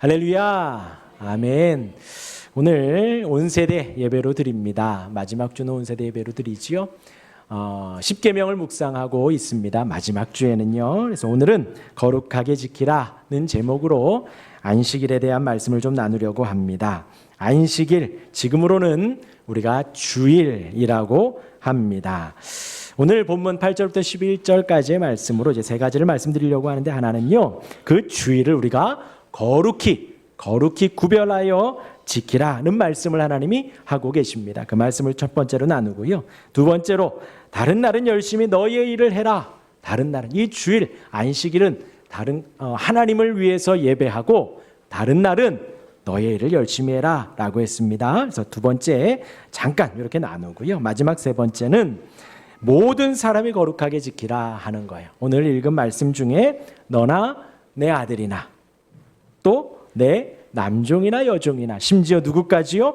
할렐루야. 아멘. 오늘 온세대 예배로 드립니다. 마지막 주는 온세대 예배로 드리지요. 10계명을 묵상하고 있습니다. 마지막 주에는요. 그래서 오늘은 거룩하게 지키라는 제목으로 안식일에 대한 말씀을 좀 나누려고 합니다. 안식일, 지금으로는 우리가 주일이라고 합니다. 오늘 본문 8절부터 11절까지의 말씀으로 이제 세 가지를 말씀드리려고 하는데, 하나는요, 그 주일을 우리가 거룩히 구별하여 지키라는 말씀을 하나님이 하고 계십니다. 그 말씀을 첫 번째로 나누고요. 두 번째로, 다른 날은 열심히 너희의 일을 해라. 다른 날은, 이 주일 안식일은 하나님을 위해서 예배하고, 다른 날은 너의 일을 열심히 해라 라고 했습니다. 그래서 두 번째 잠깐 이렇게 나누고요. 마지막 세 번째는 모든 사람이 거룩하게 지키라 하는 거예요. 오늘 읽은 말씀 중에 너나 내 아들이나 또 내 남종이나 여종이나 심지어 누구까지요?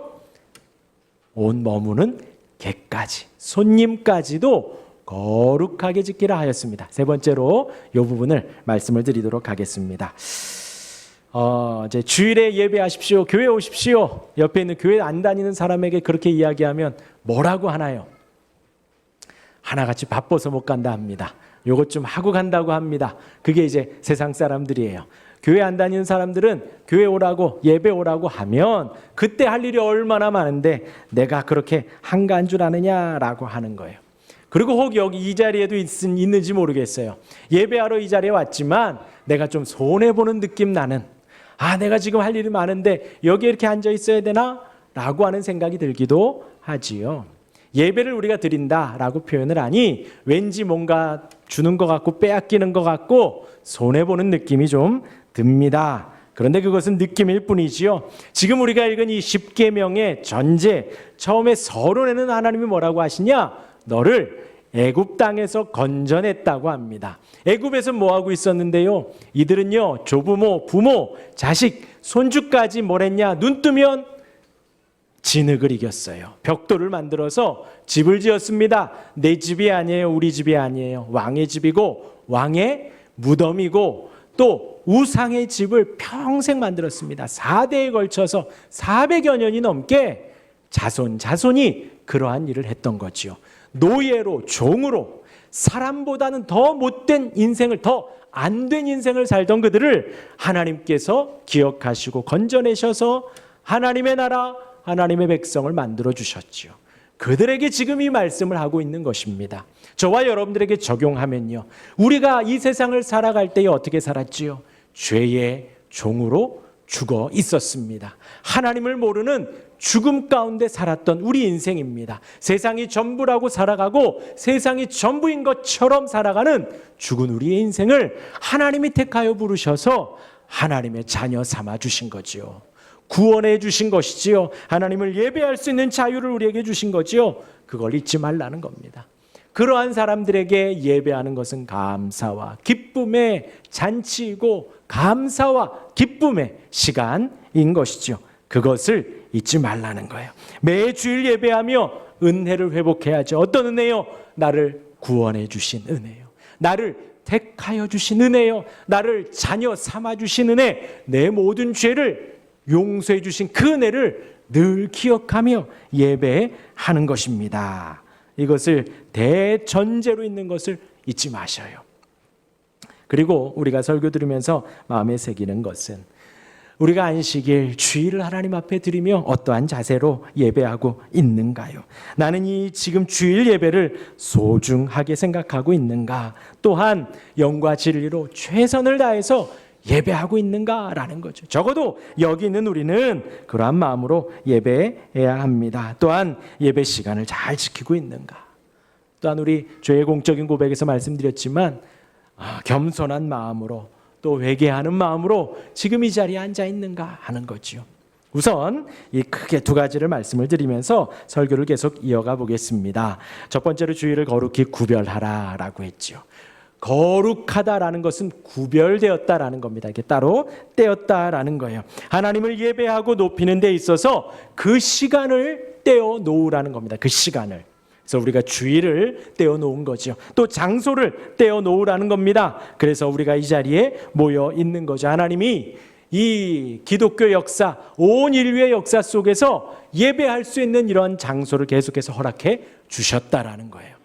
온 머무는 개까지, 손님까지도 거룩하게 지키라 하였습니다. 세 번째로 이 부분을 말씀을 드리도록 하겠습니다. 이제 주일에 예배하십시오, 교회 오십시오. 옆에 있는 교회 안 다니는 사람에게 그렇게 이야기하면 뭐라고 하나요? 하나같이 바빠서 못 간다 합니다. 요것 좀 하고 간다고 합니다. 그게 이제 세상 사람들이에요. 교회 안 다니는 사람들은 교회 오라고, 예배 오라고 하면 그때 할 일이 얼마나 많은데 내가 그렇게 한가한 줄 아느냐라고 하는 거예요. 그리고 혹 여기 이 자리에도 있는지 모르겠어요. 예배하러 이 자리에 왔지만 내가 좀 손해보는 느낌 나는, 내가 지금 할 일이 많은데 여기에 이렇게 앉아 있어야 되나? 라고 하는 생각이 들기도 하지요. 예배를 우리가 드린다라고 표현을 하니 왠지 뭔가 주는 것 같고 빼앗기는 것 같고 손해보는 느낌이 좀 듭니다. 그런데 그것은 느낌일 뿐이지요. 지금 우리가 읽은 이 10계명의 전제, 처음에 서론에는 하나님이 뭐라고 하시냐? 너를 애굽 땅에서 건져냈다고 합니다. 애굽에서 뭐 하고 있었는데요? 이들은요, 조부모, 부모, 자식, 손주까지 뭘 했냐? 눈 뜨면 진흙을 이겼어요. 벽돌을 만들어서 집을 지었습니다. 내 집이 아니에요. 우리 집이 아니에요. 왕의 집이고 왕의 무덤이고 또 우상의 집을 평생 만들었습니다. 4대에 걸쳐서 400여 년이 넘게 자손이 그러한 일을 했던 거지요. 노예로, 종으로 사람보다는 더 못된 인생을, 더 안 된 인생을 살던 그들을 하나님께서 기억하시고 건져내셔서 하나님의 나라, 하나님의 백성을 만들어 주셨지요. 그들에게 지금 이 말씀을 하고 있는 것입니다. 저와 여러분들에게 적용하면요, 우리가 이 세상을 살아갈 때에 어떻게 살았지요? 죄의 종으로 죽어 있었습니다. 하나님을 모르는 죽음 가운데 살았던 우리 인생입니다. 세상이 전부라고 살아가고 세상이 전부인 것처럼 살아가는 죽은 우리의 인생을 하나님이 택하여 부르셔서 하나님의 자녀 삼아 주신 거지요. 구원해 주신 것이지요. 하나님을 예배할 수 있는 자유를 우리에게 주신 거지요. 그걸 잊지 말라는 겁니다. 그러한 사람들에게 예배하는 것은 감사와 기쁨의 잔치이고 감사와 기쁨의 시간인 것이죠. 그것을 잊지 말라는 거예요. 매주일 예배하며 은혜를 회복해야죠. 어떤 은혜요? 나를 구원해 주신 은혜요. 나를 택하여 주신 은혜요. 나를 자녀 삼아 주신 은혜. 내 모든 죄를 용서해 주신 그 은혜를 늘 기억하며 예배하는 것입니다. 이것을 대전제로 있는 것을 잊지 마셔요. 그리고 우리가 설교 들으면서 마음에 새기는 것은 우리가 안식일, 주일을 하나님 앞에 드리며 어떠한 자세로 예배하고 있는가요? 나는 이 지금 주일 예배를 소중하게 생각하고 있는가? 또한 영과 진리로 최선을 다해서 예배하고 있는가라는 거죠. 적어도 여기 있는 우리는 그러한 마음으로 예배해야 합니다. 또한 예배 시간을 잘 지키고 있는가? 또한 우리 죄의 공적인 고백에서 말씀드렸지만 겸손한 마음으로 또 회개하는 마음으로 지금 이 자리에 앉아 있는가 하는 거죠. 우선 이 크게 두 가지를 말씀을 드리면서 설교를 계속 이어가 보겠습니다. 첫 번째로 주일을 거룩히 구별하라라고 했죠. 거룩하다라는 것은 구별되었다라는 겁니다. 이게 따로 떼었다라는 거예요. 하나님을 예배하고 높이는 데 있어서 그 시간을 떼어 놓으라는 겁니다. 그 시간을. 그래서 우리가 주일을 떼어 놓은 거죠. 또 장소를 떼어 놓으라는 겁니다. 그래서 우리가 이 자리에 모여 있는 거죠. 하나님이 이 기독교 역사, 온 인류의 역사 속에서 예배할 수 있는 이런 장소를 계속해서 허락해 주셨다라는 거예요.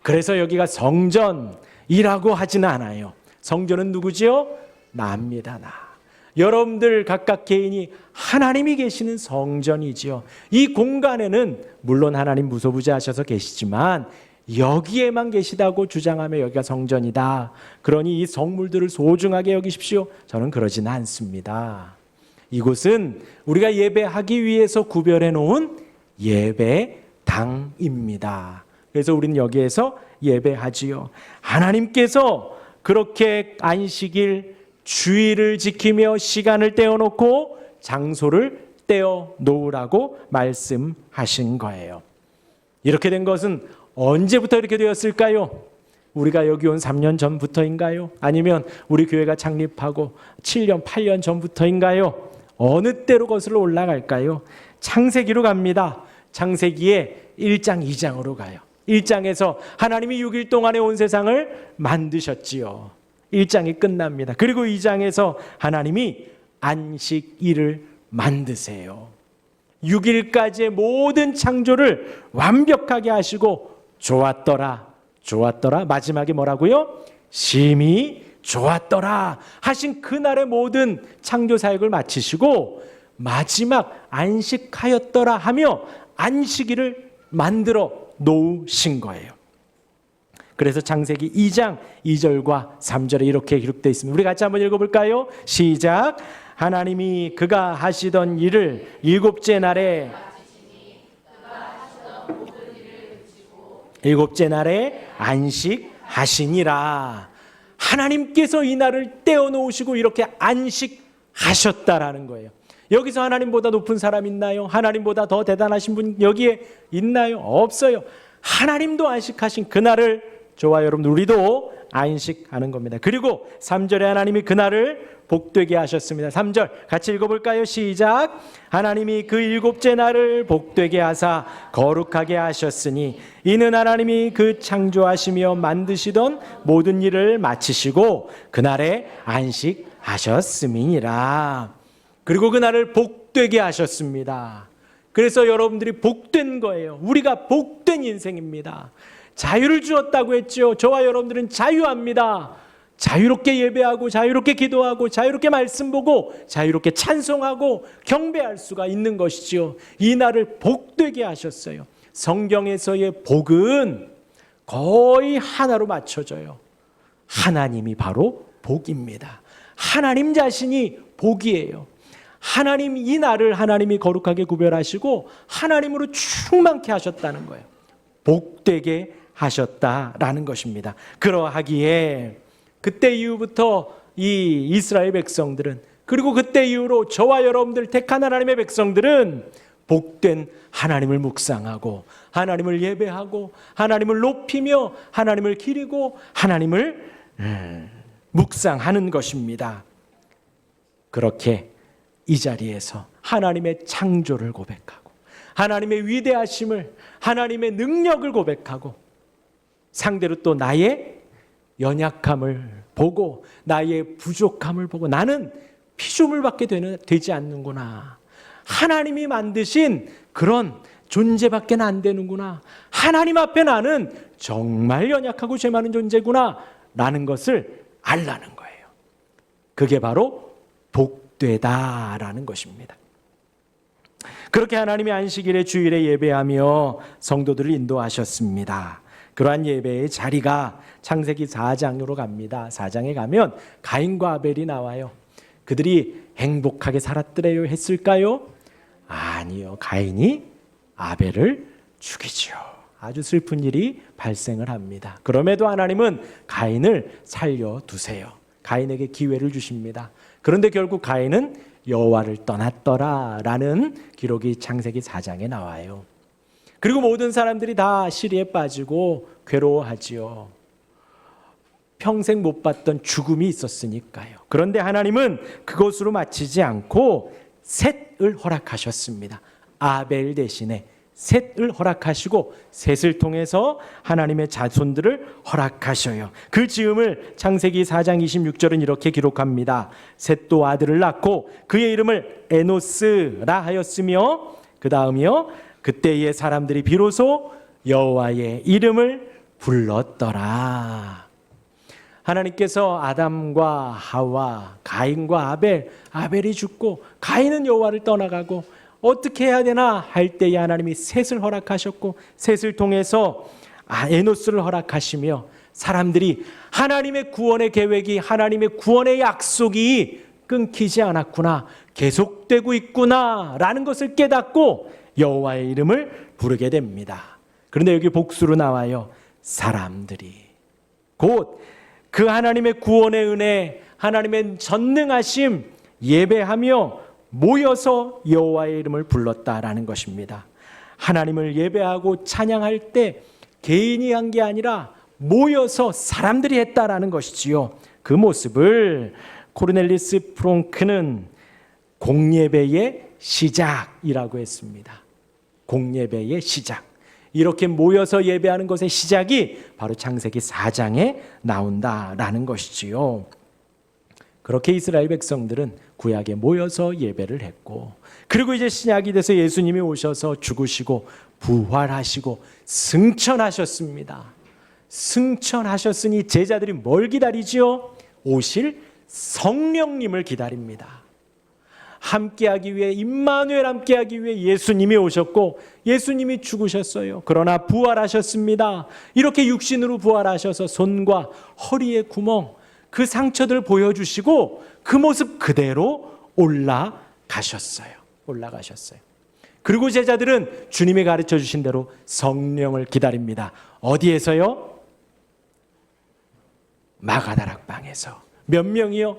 그래서 여기가 성전이라고 하지는 않아요. 성전은 누구지요? 나입니다, 나. 여러분들 각각 개인이 하나님이 계시는 성전이지요. 이 공간에는 물론 하나님 무소부재하셔서 계시지만 여기에만 계시다고 주장하며 여기가 성전이다. 그러니 이 성물들을 소중하게 여기십시오. 저는 그러지는 않습니다. 이곳은 우리가 예배하기 위해서 구별해 놓은 예배당입니다. 그래서 우리는 여기에서 예배하지요. 하나님께서 그렇게 안식일 주일을 지키며 시간을 떼어놓고 장소를 떼어놓으라고 말씀하신 거예요. 이렇게 된 것은 언제부터 이렇게 되었을까요? 우리가 여기 온 3년 전부터인가요? 아니면 우리 교회가 창립하고 7년, 8년 전부터인가요? 어느 때로 거슬러 올라갈까요? 창세기로 갑니다. 창세기의 1장, 2장으로 가요. 1장에서 하나님이 6일 동안에 온 세상을 만드셨지요. 1장이 끝납니다. 그리고 2장에서 하나님이 안식일을 만드세요. 6일까지의 모든 창조를 완벽하게 하시고 좋았더라, 좋았더라. 마지막에 뭐라고요? 심히 좋았더라 하신 그날의 모든 창조 사역을 마치시고 마지막 안식하였더라 하며 안식일을 만들어 놓으신 거예요. 그래서 창세기 2장 2절과 3절에 이렇게 기록되어 있습니다. 우리 같이 한번 읽어볼까요? 시작. 하나님이 그가 하시던 일을 일곱째 날에 안식하시니라. 하나님께서 이 날을 떼어놓으시고 이렇게 안식하셨다라는 거예요. 여기서 하나님보다 높은 사람 있나요? 하나님보다 더 대단하신 분 여기에 있나요? 없어요. 하나님도 안식하신 그날을 저와 여러분 우리도 안식하는 겁니다. 그리고 3절에 하나님이 그날을 복되게 하셨습니다. 3절 같이 읽어볼까요? 시작. 하나님이 그 일곱째 날을 복되게 하사 거룩하게 하셨으니 이는 하나님이 그 창조하시며 만드시던 모든 일을 마치시고 그날에 안식하셨음이니라. 그리고 그날을 복되게 하셨습니다. 그래서 여러분들이 복된 거예요. 우리가 복된 인생입니다. 자유를 주었다고 했죠. 저와 여러분들은 자유합니다. 자유롭게 예배하고 자유롭게 기도하고 자유롭게 말씀 보고 자유롭게 찬송하고 경배할 수가 있는 것이죠. 이 날을 복되게 하셨어요. 성경에서의 복은 거의 하나로 맞춰져요. 하나님이 바로 복입니다. 하나님 자신이 복이에요. 하나님 이 날을 하나님이 거룩하게 구별하시고 하나님으로 충만케 하셨다는 거예요. 복되게 하셨다라는 것입니다. 그러하기에 그때 이후부터 이 이스라엘 백성들은 그리고 그때 이후로 저와 여러분들 택한 하나님의 백성들은 복된 하나님을 묵상하고 하나님을 예배하고 하나님을 높이며 하나님을 기리고 하나님을 묵상하는 것입니다. 그렇게 이 자리에서 하나님의 창조를 고백하고 하나님의 위대하심을 하나님의 능력을 고백하고 상대로 또 나의 연약함을 보고 나의 부족함을 보고 나는 피조물밖에 되지 않는구나. 하나님이 만드신 그런 존재밖에 안 되는구나. 하나님 앞에 나는 정말 연약하고 죄 많은 존재구나 라는 것을 알라는 거예요. 그게 바로 복되다라는 것입니다. 그렇게 하나님의 안식일에 주일에 예배하며 성도들을 인도하셨습니다. 그러한 예배의 자리가 창세기 4장으로 갑니다. 4장에 가면 가인과 아벨이 나와요. 그들이 행복하게 살았더래요 했을까요? 아니요. 가인이 아벨을 죽이죠. 아주 슬픈 일이 발생을 합니다. 그럼에도 하나님은 가인을 살려두세요. 가인에게 기회를 주십니다. 그런데 결국 가인은 여호와를 떠났더라라는 기록이 창세기 4장에 나와요. 그리고 모든 사람들이 다 시리에 빠지고 괴로워하지요. 평생 못 봤던 죽음이 있었으니까요. 그런데 하나님은 그것으로 마치지 않고 셋을 허락하셨습니다. 아벨 대신에 셋을 허락하시고 셋을 통해서 하나님의 자손들을 허락하셔요. 그 즈음을 창세기 4장 26절은 이렇게 기록합니다. 셋도 아들을 낳고 그의 이름을 에노스라 하였으며 그 다음이요 그때의 사람들이 비로소 여호와의 이름을 불렀더라. 하나님께서 아담과 하와, 가인과 아벨이 죽고 가인은 여호와를 떠나가고 어떻게 해야 되나 할 때에 하나님이 셋을 허락하셨고 셋을 통해서 에노스를 허락하시며 사람들이 하나님의 구원의 계획이 하나님의 구원의 약속이 끊기지 않았구나, 계속되고 있구나라는 것을 깨닫고 여호와의 이름을 부르게 됩니다. 그런데 여기 복수로 나와요. 사람들이 곧 그 하나님의 구원의 은혜, 하나님의 전능하심 예배하며 모여서 여호와의 이름을 불렀다라는 것입니다. 하나님을 예배하고 찬양할 때 개인이 한 게 아니라 모여서 사람들이 했다라는 것이지요. 그 모습을 코르넬리스 프롱크는 공예배의 시작이라고 했습니다. 공예배의 시작. 이렇게 모여서 예배하는 것의 시작이 바로 창세기 4장에 나온다라는 것이지요. 그렇게 이스라엘 백성들은 구약에 모여서 예배를 했고, 그리고 이제 신약이 돼서 예수님이 오셔서 죽으시고 부활하시고 승천하셨습니다. 승천하셨으니 제자들이 뭘 기다리지요? 오실 성령님을 기다립니다. 함께하기 위해, 임마누엘 함께하기 위해 예수님이 오셨고 예수님이 죽으셨어요. 그러나 부활하셨습니다. 이렇게 육신으로 부활하셔서 손과 허리의 구멍, 그 상처들을 보여주시고 그 모습 그대로 올라가셨어요. 그리고 제자들은 주님이 가르쳐 주신 대로 성령을 기다립니다. 어디에서요? 마가다락방에서. 몇 명이요?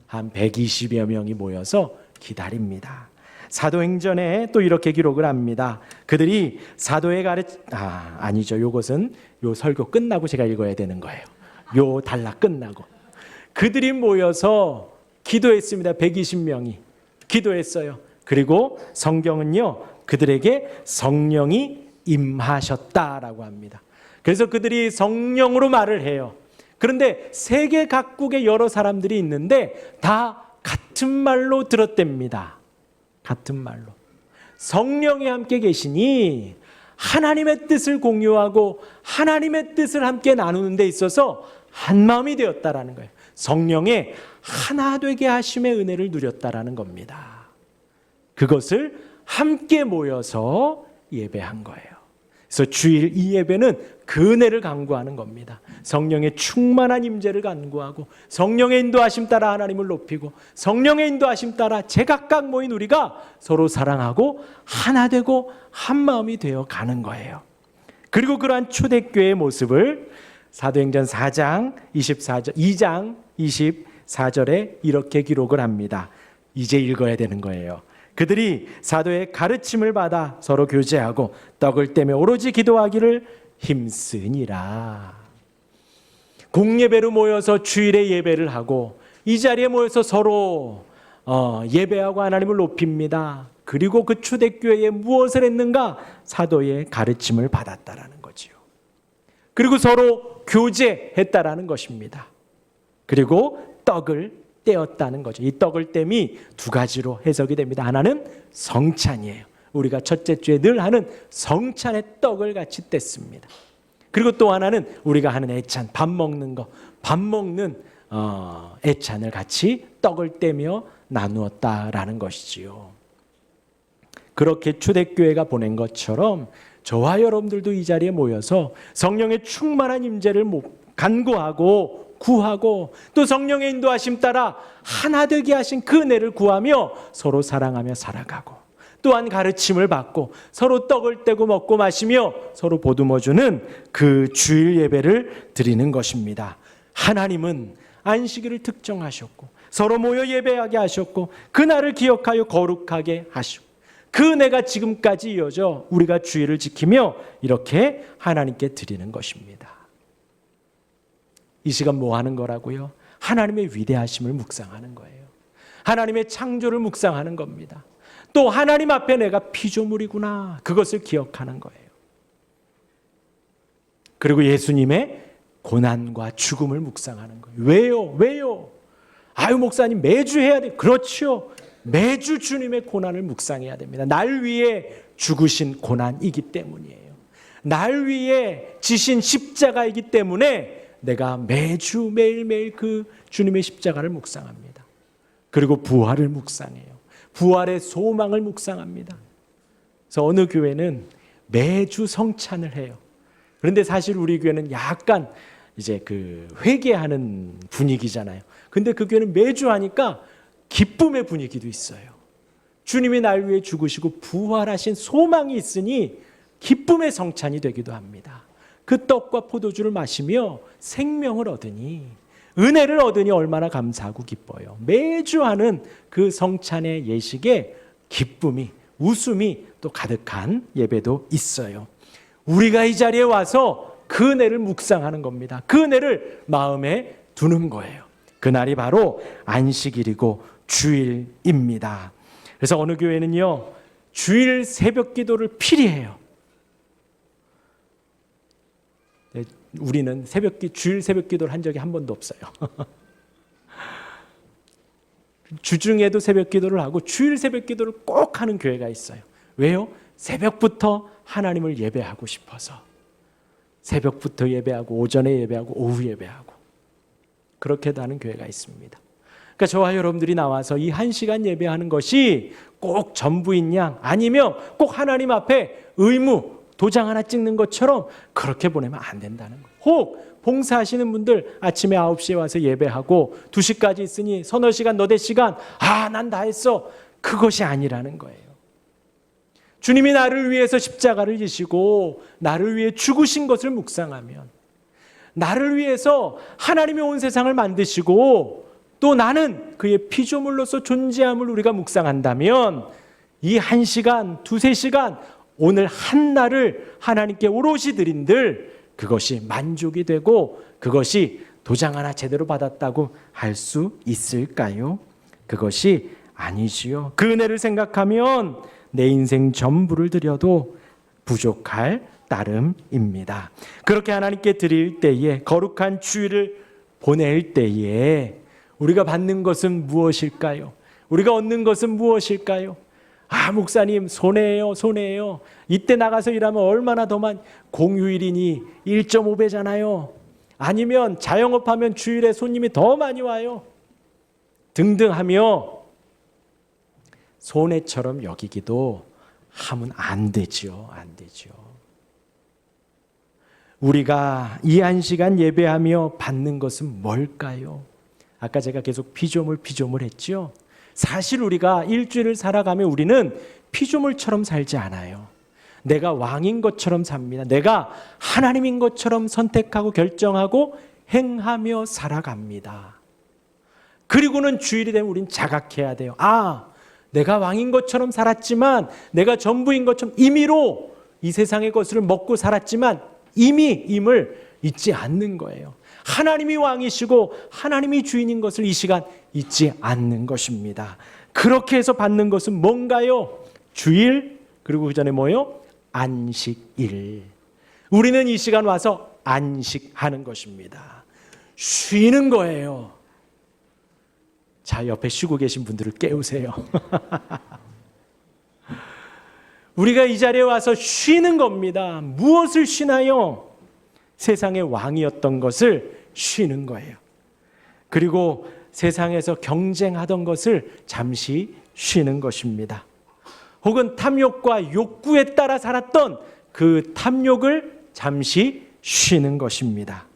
한 120여 명이 모여서 기다립니다. 사도행전에 또 이렇게 기록을 합니다. 그들이 사도의 아니죠. 요것은 요 설교 끝나고 제가 읽어야 되는 거예요. 요 단락 끝나고. 그들이 모여서 기도했습니다. 120명이 기도했어요. 그리고 성경은요, 그들에게 성령이 임하셨다라고 합니다. 그래서 그들이 성령으로 말을 해요. 그런데 세계 각국의 여러 사람들이 있는데 다 같은 말로 들었답니다. 같은 말로. 성령이 함께 계시니 하나님의 뜻을 공유하고 하나님의 뜻을 함께 나누는 데 있어서 한 마음이 되었다라는 거예요. 성령의 하나 되게 하심의 은혜를 누렸다라는 겁니다. 그것을 함께 모여서 예배한 거예요. 그래서 주일 이 예배는 그 은혜를 간구하는 겁니다. 성령의 충만한 임재를 간구하고 성령의 인도하심 따라 하나님을 높이고 성령의 인도하심 따라 제각각 모인 우리가 서로 사랑하고 하나 되고 한 마음이 되어 가는 거예요. 그리고 그러한 초대교회의 모습을 사도행전 2장 24절에 이렇게 기록을 합니다. 이제 읽어야 되는 거예요. 그들이 사도의 가르침을 받아 서로 교제하고 떡을 떼며 오로지 기도하기를 힘쓰니라. 공예배로 모여서 주일에 예배를 하고 이 자리에 모여서 서로 예배하고 하나님을 높입니다. 그리고 그 초대교회에 무엇을 했는가? 사도의 가르침을 받았다라는 거지요. 그리고 서로 교제했다라는 것입니다. 그리고 떡을 떼었다는 거죠. 이 떡을 땜이 두 가지로 해석이 됩니다. 하나는 성찬이에요. 우리가 첫째 주에 늘 하는 성찬의 떡을 같이 뗐습니다. 그리고 또 하나는 우리가 하는 애찬, 밥 먹는 거, 밥 먹는 애찬을 같이 떡을 떼며 나누었다라는 것이지요. 그렇게 초대교회가 보낸 것처럼 저와 여러분들도 이 자리에 모여서 성령의 충만한 임재를 간구하고 구하고 또 성령의 인도하심 따라 하나 되게 하신 그 은혜를 구하며 서로 사랑하며 살아가고 또한 가르침을 받고 서로 떡을 떼고 먹고 마시며 서로 보듬어주는 그 주일 예배를 드리는 것입니다. 하나님은 안식일을 특정하셨고 서로 모여 예배하게 하셨고 그날을 기억하여 거룩하게 하시고 그 은혜가 지금까지 이어져 우리가 주일을 지키며 이렇게 하나님께 드리는 것입니다. 이 시간 뭐 하는 거라고요? 하나님의 위대하심을 묵상하는 거예요. 하나님의 창조를 묵상하는 겁니다. 또 하나님 앞에 내가 피조물이구나. 그것을 기억하는 거예요. 그리고 예수님의 고난과 죽음을 묵상하는 거예요. 왜요? 왜요? 아유, 목사님 매주 해야 돼. 그렇죠. 매주 주님의 고난을 묵상해야 됩니다. 날 위해 죽으신 고난이기 때문이에요. 날 위해 지신 십자가이기 때문에 내가 매주 매일매일 그 주님의 십자가를 묵상합니다. 그리고 부활을 묵상해요. 부활의 소망을 묵상합니다. 그래서 어느 교회는 매주 성찬을 해요. 그런데 사실 우리 교회는 약간 이제 그 회개하는 분위기잖아요. 근데 그 교회는 매주 하니까 기쁨의 분위기도 있어요. 주님이 날 위해 죽으시고 부활하신 소망이 있으니 기쁨의 성찬이 되기도 합니다. 그 떡과 포도주를 마시며 생명을 얻으니, 은혜를 얻으니 얼마나 감사하고 기뻐요. 매주 하는 그 성찬의 예식에 기쁨이, 웃음이 또 가득한 예배도 있어요. 우리가 이 자리에 와서 그 은혜를 묵상하는 겁니다. 그 은혜를 마음에 두는 거예요. 그날이 바로 안식일이고 주일입니다. 그래서 어느 교회는요, 주일 새벽 기도를 필히 해요. 네, 우리는 주일 새벽 기도를 한 적이 한 번도 없어요. 주중에도 새벽 기도를 하고 주일 새벽 기도를 꼭 하는 교회가 있어요. 왜요? 새벽부터 하나님을 예배하고 싶어서. 새벽부터 예배하고 오전에 예배하고 오후 예배하고 그렇게도 하는 교회가 있습니다. 그러니까 저와 여러분들이 나와서 이 1시간 예배하는 것이 꼭 전부인 양, 아니면 꼭 하나님 앞에 의무 도장 하나 찍는 것처럼 그렇게 보내면 안 된다는 거예요. 혹 봉사하시는 분들 아침에 9시에 와서 예배하고 2시까지 있으니 서너 시간 너댓 시간 난 다 했어. 그것이 아니라는 거예요. 주님이 나를 위해서 십자가를 지시고 나를 위해 죽으신 것을 묵상하면, 나를 위해서 하나님이 온 세상을 만드시고 또 나는 그의 피조물로서 존재함을 우리가 묵상한다면 이 1시간, 2-3시간 오늘 한날을 하나님께 오롯이 드린들 그것이 만족이 되고 그것이 도장 하나 제대로 받았다고 할 수 있을까요? 그것이 아니지요. 그 은혜를 생각하면 내 인생 전부를 드려도 부족할 따름입니다. 그렇게 하나님께 드릴 때에, 거룩한 주일을 보낼 때에 우리가 받는 것은 무엇일까요? 우리가 얻는 것은 무엇일까요? 목사님 손해예요, 손해예요. 이때 나가서 일하면 얼마나 더 공휴일이니 1.5배잖아요. 아니면 자영업하면 주일에 손님이 더 많이 와요. 등등 하며 손해처럼 여기기도 하면 안 되죠. 안 되죠. 우리가 이 1시간 예배하며 받는 것은 뭘까요? 아까 제가 계속 피조물 했죠. 사실 우리가 일주일을 살아가며 우리는 피조물처럼 살지 않아요. 내가 왕인 것처럼 삽니다. 내가 하나님인 것처럼 선택하고 결정하고 행하며 살아갑니다. 그리고는 주일이 되면 우린 자각해야 돼요. 내가 왕인 것처럼 살았지만, 내가 전부인 것처럼 임의로 이 세상의 것을 먹고 살았지만 임을 잊지 않는 거예요. 하나님이 왕이시고 하나님이 주인인 것을 이 시간 잊지 않는 것입니다. 그렇게 해서 받는 것은 뭔가요? 주일, 그리고 그 전에 뭐요? 안식일. 우리는 이 시간 와서 안식하는 것입니다. 쉬는 거예요. 자, 옆에 쉬고 계신 분들을 깨우세요. 우리가 이 자리에 와서 쉬는 겁니다. 무엇을 쉬나요? 세상의 왕이었던 것을 쉬는 거예요. 그리고 세상에서 경쟁하던 것을 잠시 쉬는 것입니다. 혹은 탐욕과 욕구에 따라 살았던 그 탐욕을 잠시 쉬는 것입니다.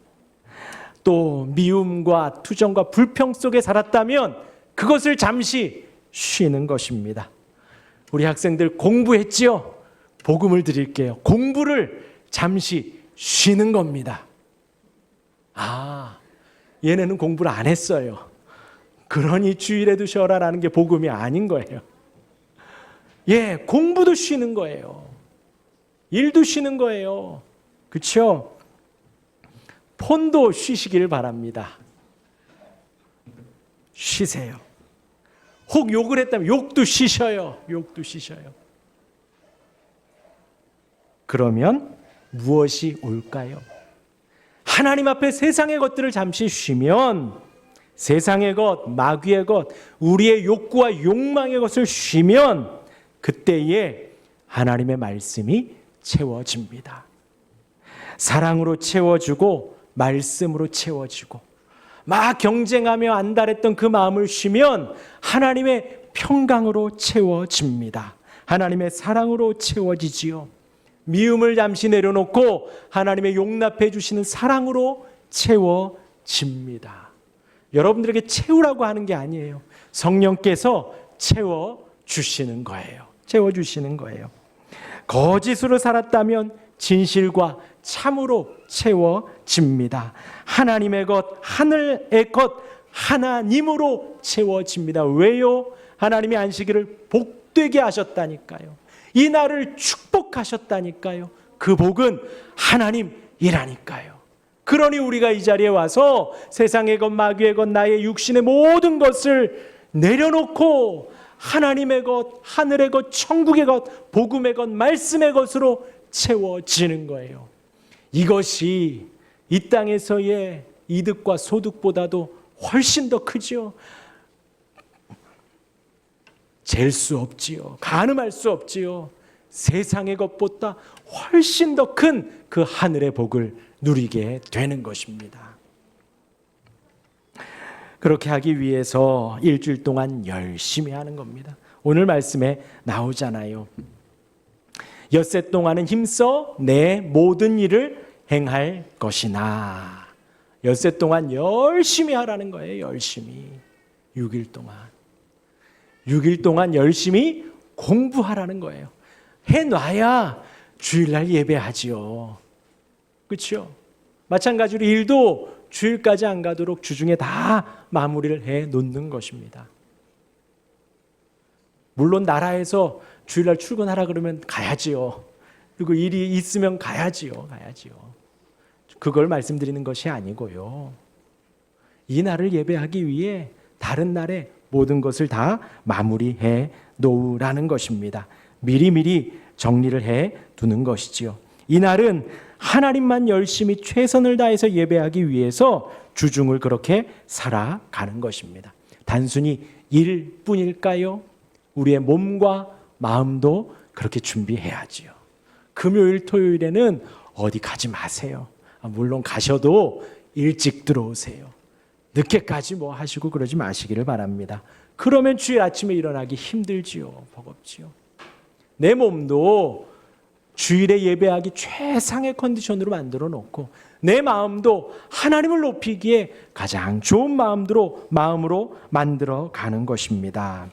또 미움과 투정과 불평 속에 살았다면 그것을 잠시 쉬는 것입니다. 우리 학생들 공부했지요? 복음을 드릴게요. 공부를 잠시 쉬는 겁니다. 얘네는 공부를 안 했어요. 그러니 주일에도 쉬어라라는 게 복음이 아닌 거예요. 공부도 쉬는 거예요. 일도 쉬는 거예요. 그렇죠? 폰도 쉬시기를 바랍니다. 쉬세요. 혹 욕을 했다면 욕도 쉬셔요. 욕도 쉬셔요. 그러면 무엇이 올까요? 하나님 앞에 세상의 것들을 잠시 쉬면, 세상의 것, 마귀의 것, 우리의 욕구와 욕망의 것을 쉬면 그때에 하나님의 말씀이 채워집니다. 사랑으로 채워주고 말씀으로 채워지고, 막 경쟁하며 안달했던 그 마음을 쉬면 하나님의 평강으로 채워집니다. 하나님의 사랑으로 채워지지요. 미움을 잠시 내려놓고 하나님의 용납해 주시는 사랑으로 채워집니다. 여러분들에게 채우라고 하는 게 아니에요. 성령께서 채워주시는 거예요. 채워주시는 거예요. 거짓으로 살았다면 진실과 참으로 채워집니다. 하나님의 것, 하늘의 것, 하나님으로 채워집니다. 왜요? 하나님의 안식일을 복되게 하셨다니까요. 이 날을 축복하셨다니까요. 그 복은 하나님이라니까요. 그러니 우리가 이 자리에 와서 세상의 것, 마귀의 것, 나의 육신의 모든 것을 내려놓고 하나님의 것, 하늘의 것, 천국의 것, 복음의 것, 말씀의 것으로 채워지는 거예요. 이것이 이 땅에서의 이득과 소득보다도 훨씬 더 크지요. 잴 수 없지요. 가늠할 수 없지요. 세상의 것보다 훨씬 더 큰 그 하늘의 복을 누리게 되는 것입니다. 그렇게 하기 위해서 일주일 동안 열심히 하는 겁니다. 오늘 말씀에 나오잖아요. 엿새 동안은 힘써 내 모든 일을 행할 것이나. 엿새 동안 열심히 하라는 거예요. 열심히. 6일 동안. 6일 동안 열심히 공부하라는 거예요. 해놔야 주일날 예배하지요. 그렇죠? 마찬가지로 일도 주일까지 안 가도록 주중에 다 마무리를 해 놓는 것입니다. 물론 나라에서 주일날 출근하라 그러면 가야지요. 그리고 일이 있으면 가야지요. 그걸 말씀드리는 것이 아니고요. 이 날을 예배하기 위해 다른 날에 모든 것을 다 마무리해 놓으라는 것입니다. 미리미리 정리를 해 두는 것이지요. 이 날은 하나님만 열심히 최선을 다해서 예배하기 위해서 주중을 그렇게 살아가는 것입니다. 단순히 일뿐일까요? 우리의 몸과 마음도 그렇게 준비해야지요. 금요일, 토요일에는 어디 가지 마세요. 물론 가셔도 일찍 들어오세요. 늦게까지 뭐 하시고 그러지 마시기를 바랍니다. 그러면 주일 아침에 일어나기 힘들지요. 버겁지요. 내 몸도 주일에 예배하기 최상의 컨디션으로 만들어 놓고 내 마음도 하나님을 높이기에 가장 좋은 마음으로 만들어 가는 것입니다.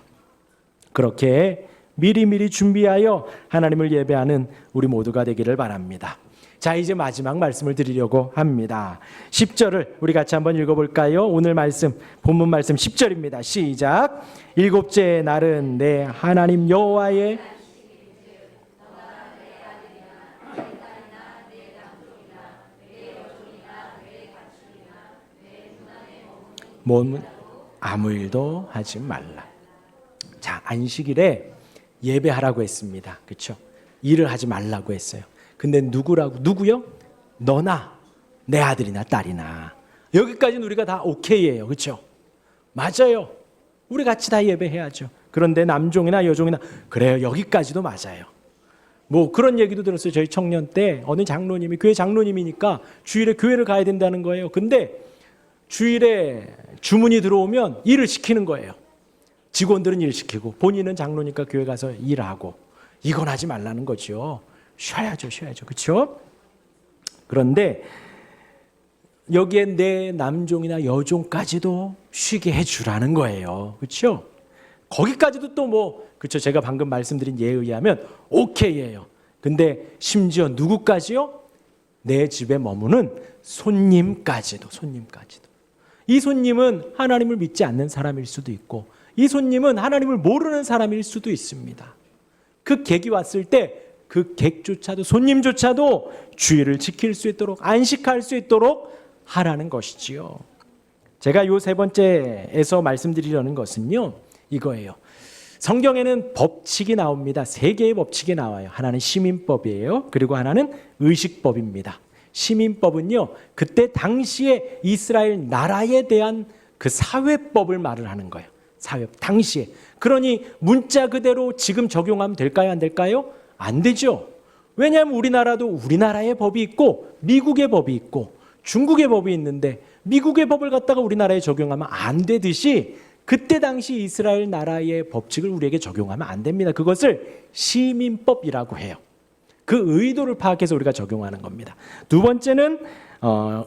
그렇게 미리미리 준비하여 하나님을 예배하는 우리 모두가 되기를 바랍니다. 자, 이제 마지막 말씀을 드리려고 합니다. 10절을 우리 같이 한번 읽어볼까요? 오늘 말씀, 본문 말씀 10절입니다. 시작. 일곱째 날은 내 하나님 여호와의 아무 일도 하지 말라. 자, 안식일에 예배하라고 했습니다. 그렇죠? 일을 하지 말라고 했어요. 근데 누구요? 너나 내 아들이나 딸이나. 여기까지는 우리가 다 오케이예요. 그렇죠? 맞아요. 우리 같이 다 예배해야죠. 그런데 남종이나 여종이나 그래요. 여기까지도 맞아요. 뭐 그런 얘기도 들었어요. 저희 청년 때 어느 장로님이 교회 장로님이니까 주일에 교회를 가야 된다는 거예요. 근데 주일에 주문이 들어오면 일을 시키는 거예요. 직원들은 일 시키고 본인은 장로니까 교회 가서 일하고. 이건 하지 말라는 거죠. 쉬어야죠. 그렇죠? 그런데 여기에 내 남종이나 여종까지도 쉬게 해주라는 거예요. 그렇죠? 거기까지도 또 뭐 그렇죠? 제가 방금 말씀드린 예에 의하면 오케이예요. 근데 심지어 누구까지요? 내 집에 머무는 손님까지도. 이 손님은 하나님을 믿지 않는 사람일 수도 있고 이 손님은 하나님을 모르는 사람일 수도 있습니다. 그 객이 왔을 때 그 객조차도 손님조차도 주의를 지킬 수 있도록 안식할 수 있도록 하라는 것이지요. 제가 요 세 번째에서 말씀드리려는 것은요. 이거예요. 성경에는 법칙이 나옵니다. 세 개의 법칙이 나와요. 하나는 시민법이에요. 그리고 하나는 의식법입니다. 시민법은요, 그때 당시에 이스라엘 나라에 대한 그 사회법을 말을 하는 거예요. 사회법, 당시에. 그러니 문자 그대로 지금 적용하면 될까요? 안 될까요? 안 되죠. 왜냐하면 우리나라도 우리나라의 법이 있고 미국의 법이 있고 중국의 법이 있는데 미국의 법을 갖다가 우리나라에 적용하면 안 되듯이 그때 당시 이스라엘 나라의 법칙을 우리에게 적용하면 안 됩니다. 그것을 시민법이라고 해요. 그 의도를 파악해서 우리가 적용하는 겁니다. 두 번째는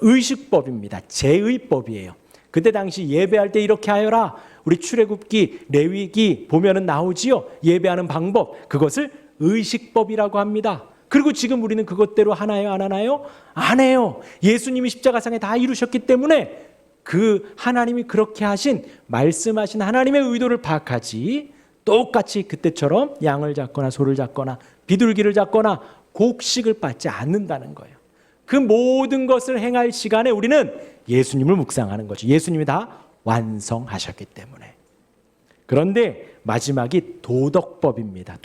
의식법입니다. 제의법이에요. 그때 당시 예배할 때 이렇게 하여라. 우리 출애굽기, 레위기 보면은 나오지요. 예배하는 방법. 그것을 의식법이라고 합니다. 그리고 지금 우리는 그것대로 하나요? 안 하나요? 안 해요. 예수님이 십자가상에 다 이루셨기 때문에 그 하나님이 그렇게 하신, 말씀하신 하나님의 의도를 파악하지, 똑같이 그때처럼 양을 잡거나 소를 잡거나 비둘기를 잡거나 곡식을 받지 않는다는 거예요. 그 모든 것을 행할 시간에 우리는 예수님을 묵상하는 거죠. 예수님이 다 완성하셨기 때문에. 그런데 마지막이 도덕법입니다.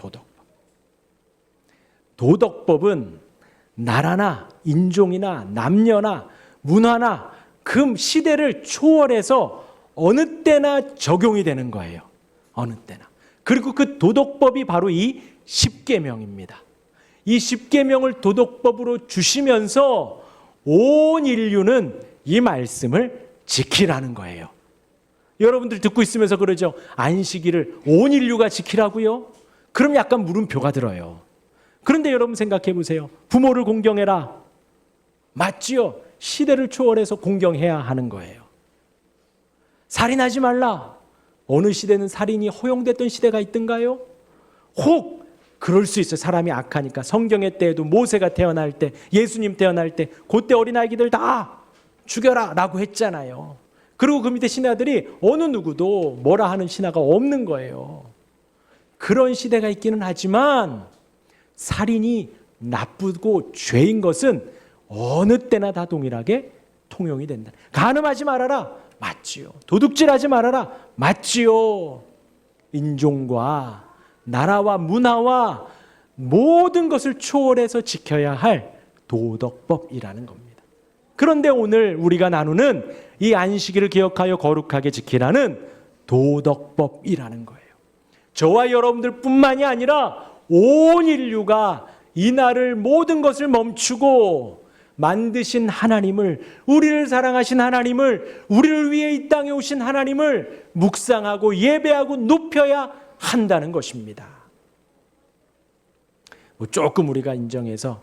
도덕법은 나라나 인종이나 남녀나 문화나 그 시대를 초월해서 어느 때나 적용이 되는 거예요. 어느 때나. 그리고 그 도덕법이 바로 이 십계명입니다. 이 십계명을 도덕법으로 주시면서 온 인류는 이 말씀을 지키라는 거예요. 여러분들 듣고 있으면서 그러죠. 안식일을 온 인류가 지키라고요? 그럼 약간 물음표가 들어요. 그런데 여러분 생각해 보세요. 부모를 공경해라. 맞지요? 시대를 초월해서 공경해야 하는 거예요. 살인하지 말라. 어느 시대는 살인이 허용됐던 시대가 있던가요? 혹 그럴 수 있어요. 사람이 악하니까. 성경의 때에도 모세가 태어날 때, 예수님 태어날 때 그때 어린아이들 다 죽여라 라고 했잖아요. 그리고 그 밑에 신하들이 어느 누구도 뭐라 하는 신하가 없는 거예요. 그런 시대가 있기는 하지만 살인이 나쁘고 죄인 것은 어느 때나 다 동일하게 통용이 된다. 간음하지 말아라. 맞지요. 도둑질하지 말아라. 맞지요. 인종과 나라와 문화와 모든 것을 초월해서 지켜야 할 도덕법이라는 겁니다. 그런데 오늘 우리가 나누는 이 안식일을 기억하여 거룩하게 지키라는 도덕법이라는 거예요. 저와 여러분들 뿐만이 아니라 온 인류가 이날을 모든 것을 멈추고 만드신 하나님을, 우리를 사랑하신 하나님을, 우리를 위해 이 땅에 오신 하나님을 묵상하고 예배하고 높여야 한다는 것입니다. 조금 우리가 인정해서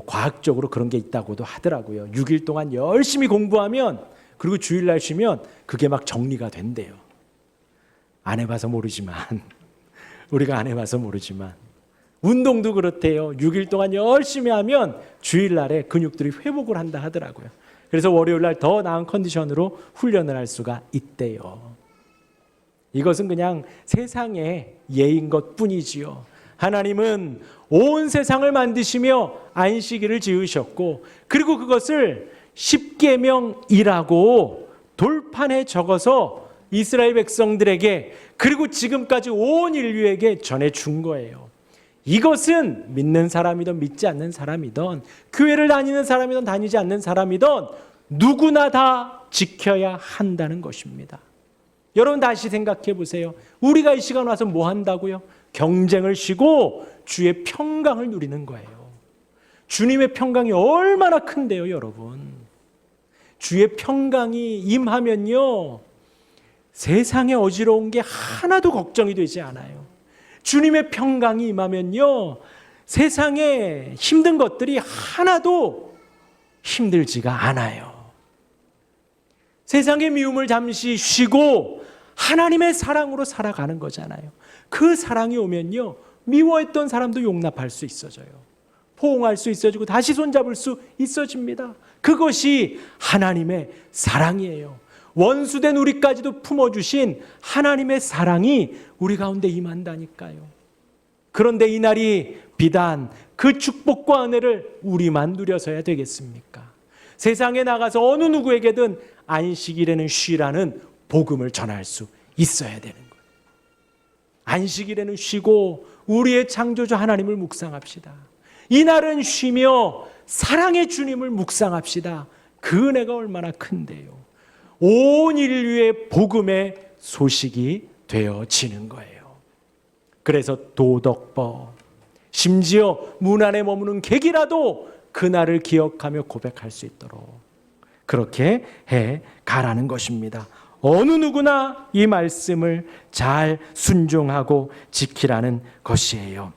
과학적으로 그런 게 있다고도 하더라고요. 6일 동안 열심히 공부하면, 그리고 주일날 쉬면 그게 막 정리가 된대요. 안 해봐서 모르지만 우리가 안 해봐서 모르지만 운동도 그렇대요. 6일 동안 열심히 하면 주일날에 근육들이 회복을 한다 하더라고요. 그래서 월요일날 더 나은 컨디션으로 훈련을 할 수가 있대요. 이것은 그냥 세상의 예인 것뿐이지요. 하나님은 온 세상을 만드시며 안식일을 지으셨고, 그리고 그것을 십계명이라고 돌판에 적어서 이스라엘 백성들에게, 그리고 지금까지 온 인류에게 전해준 거예요. 이것은 믿는 사람이든 믿지 않는 사람이든, 교회를 다니는 사람이든 다니지 않는 사람이든 누구나 다 지켜야 한다는 것입니다. 여러분 다시 생각해 보세요. 우리가 이 시간 와서 뭐 한다고요? 경쟁을 쉬고 주의 평강을 누리는 거예요. 주님의 평강이 얼마나 큰데요, 여러분. 주의 평강이 임하면요, 세상에 어지러운 게 하나도 걱정이 되지 않아요. 주님의 평강이 임하면요, 세상에 힘든 것들이 하나도 힘들지가 않아요. 세상의 미움을 잠시 쉬고 하나님의 사랑으로 살아가는 거잖아요. 그 사랑이 오면요, 미워했던 사람도 용납할 수 있어져요. 포옹할 수 있어지고 다시 손잡을 수 있어집니다. 그것이 하나님의 사랑이에요. 원수된 우리까지도 품어주신 하나님의 사랑이 우리 가운데 임한다니까요. 그런데 이 날이 비단 그 축복과 은혜를 우리만 누려서야 되겠습니까? 세상에 나가서 어느 누구에게든 안식일에는 쉬라는 복음을 전할 수 있어야 되는 거예요. 안식일에는 쉬고 우리의 창조주 하나님을 묵상합시다. 이날은 쉬며 사랑의 주님을 묵상합시다. 그 은혜가 얼마나 큰데요. 온 인류의 복음의 소식이 되어지는 거예요. 그래서 도덕법, 심지어 문 안에 머무는 객이라도 그날을 기억하며 고백할 수 있도록 그렇게 해 가라는 것입니다. 어느 누구나 이 말씀을 잘 순종하고 지키라는 것이에요.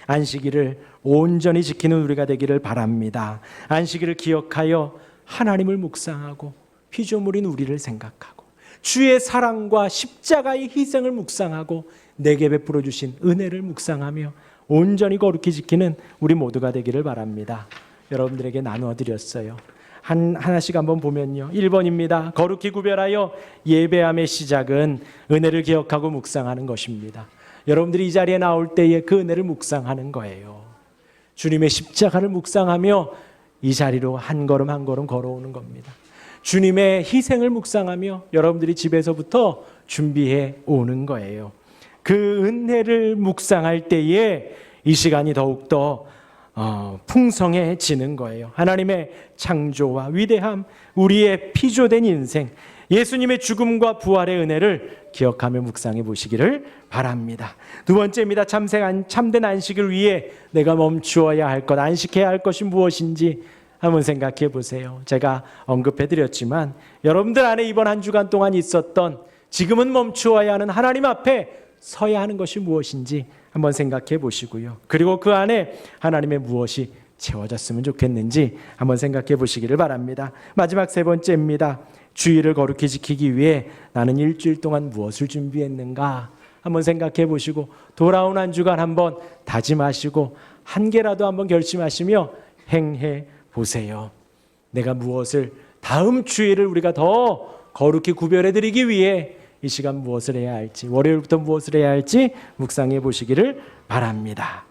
안식일을 온전히 지키는 우리가 되기를 바랍니다. 안식일을 기억하여 하나님을 묵상하고 피조물인 우리를 생각하고 주의 사랑과 십자가의 희생을 묵상하고 내게 베풀어 주신 은혜를 묵상하며 온전히 거룩히 지키는 우리 모두가 되기를 바랍니다. 여러분들에게 나누어 드렸어요. 하나씩 한번 보면요. 1번입니다. 거룩히 구별하여 예배함의 시작은 은혜를 기억하고 묵상하는 것입니다. 여러분들이 이 자리에 나올 때에 그 은혜를 묵상하는 거예요. 주님의 십자가를 묵상하며 이 자리로 한 걸음 한 걸음 걸어오는 겁니다. 주님의 희생을 묵상하며 여러분들이 집에서부터 준비해 오는 거예요. 그 은혜를 묵상할 때에 이 시간이 더욱더 풍성해지는 거예요. 하나님의 창조와 위대함, 우리의 피조된 인생, 예수님의 죽음과 부활의 은혜를 기억하며 묵상해 보시기를 바랍니다. 두 번째입니다. 참된 안식을 위해 내가 멈추어야 할 것, 안식해야 할 것이 무엇인지 한번 생각해 보세요. 제가 언급해 드렸지만 여러분들 안에 이번 한 주간 동안 있었던 지금은 멈추어야 하는 하나님 앞에 서야 하는 것이 무엇인지 한번 생각해 보시고요. 그리고 그 안에 하나님의 무엇이 채워졌으면 좋겠는지 한번 생각해 보시기를 바랍니다. 마지막 세 번째입니다. 주일을 거룩히 지키기 위해 나는 일주일 동안 무엇을 준비했는가 한번 생각해 보시고 돌아온 한 주간 한번 다짐하시고 한 개라도 한번 결심하시며 행해 보세요. 내가 무엇을 다음 주일을 우리가 더 거룩히 구별해 드리기 위해 이 시간 무엇을 해야 할지, 월요일부터 무엇을 해야 할지 묵상해 보시기를 바랍니다.